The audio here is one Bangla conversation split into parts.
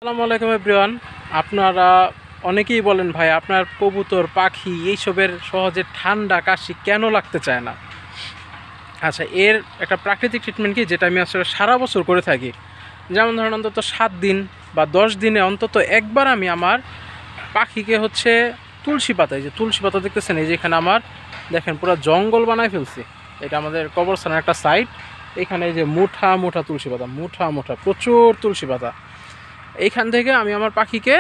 আসসালামু আলাইকুম এভরিওয়ান। আপনারা অনেকেই বলেন ভাই আপনার কবুতর পাখি এইসবের সহজে ঠান্ডা কাশি কেন লাগতে চায় না। আচ্ছা, এর একটা প্রাকৃতিক ট্রিটমেন্ট কি, যেটা আমি আসলে সারা বছর করে থাকি। যেমন ধরেন অন্তত 7 দিন বা 10 দিনে অন্তত একবার আমি আমার পাখিকে তুলসী পাতা, এই যে তুলসী পাতা দেখতেছেন, এই যে এখানে আমার দেখেন পুরো জঙ্গল বানায় ফেলছি। এটা আমাদের কবরস্থানের একটা সাইড। এখানে এই যে মুঠা মুঠা তুলসী পাতা, মুঠা মুঠা প্রচুর তুলসী পাতা। এইখান থেকে আমি আমার পাখিকে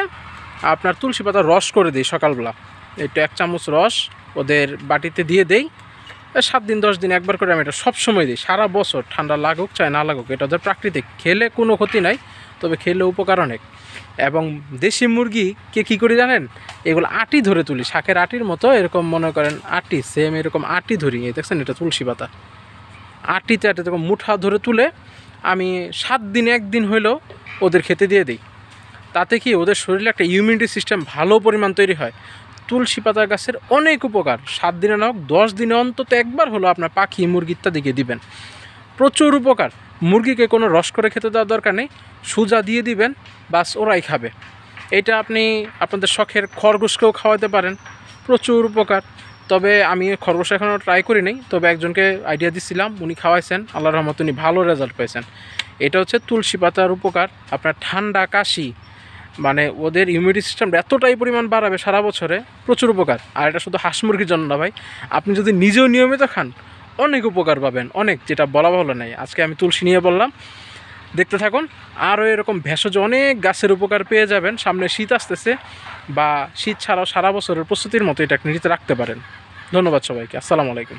আপনার তুলসী পাতার রস করে দিই সকালবেলা। একটু 1 চামচ রস ওদের বাটিতে দিয়ে দেই। 7 দিন 10 দিন একবার করে আমি এটা সবসময় দিই, সারা বছর, ঠান্ডা লাগুক চাই না লাগুক। এটা ওদের প্রাকৃতিক, খেলে কোনো ক্ষতি নাই, তবে খেলে উপকার অনেক। এবং দেশি মুরগিকে কী করি জানেন, এগুলো আটি ধরে তুলি, শাকের আটির মতো, এরকম মনে করেন আটি, সেম এরকম আটি ধরি। এই দেখছেন, এটা তুলসী পাতা, আটিতে এরকম মুঠা ধরে তুলে আমি 7 দিন 1 দিন হইলেও ওদের খেতে দিয়ে দিই। তাতে কি ওদের শরীরে একটা ইমিউনিটি সিস্টেম ভালো পরিমাণ তৈরি হয়। তুলসী পাতা গাছের অনেক উপকার। 7 দিনে না হোক 10 দিনে অন্তত একবার হলো আপনার পাখি মুরগি ইত্যাদিকে দিবেন, প্রচুর উপকার। মুরগিকে কোনো রস করে খেতে দেওয়ার দরকার নেই, সুজা দিয়ে দিবেন, বাস ওরাই খাবে। এটা আপনি আপনাদের শখের খরগোশকেও খাওয়াতে পারেন, প্রচুর উপকার। তবে আমি খরগোশ এখনও ট্রাই করি নাই, তবে একজনকে আইডিয়া দিছিলাম, উনি খাওয়াইছেন, আল্লাহর রহমতে উনি ভালো রেজাল্ট পেয়েছেন। এটা হচ্ছে তুলসী পাতার উপকার। আপনার ঠান্ডা কাশি মানে ওদের ইমিউনিটি সিস্টেমটা এতটাই পরিমাণ বাড়াবে সারা বছরে, প্রচুর উপকার। আর এটা শুধু হাঁস মুরগির জন্য না ভাই, আপনি যদি নিজেও নিয়মিত খান অনেক উপকার পাবেন, অনেক, যেটা বলা ভালো নাই। আজকে আমি তুলসী নিয়ে বললাম, দেখতে থাকুন। আরও এরকম ভেষজ অনেক গাছের উপকার পেয়ে যাবেন। সামনে শীত আসতেছে, বা শীত ছাড়াও সারা বছরের প্রস্তুতির মতো এটা নিতে রাখতে পারেন। ধন্যবাদ সবাইকে, আসসালামু আলাইকুম।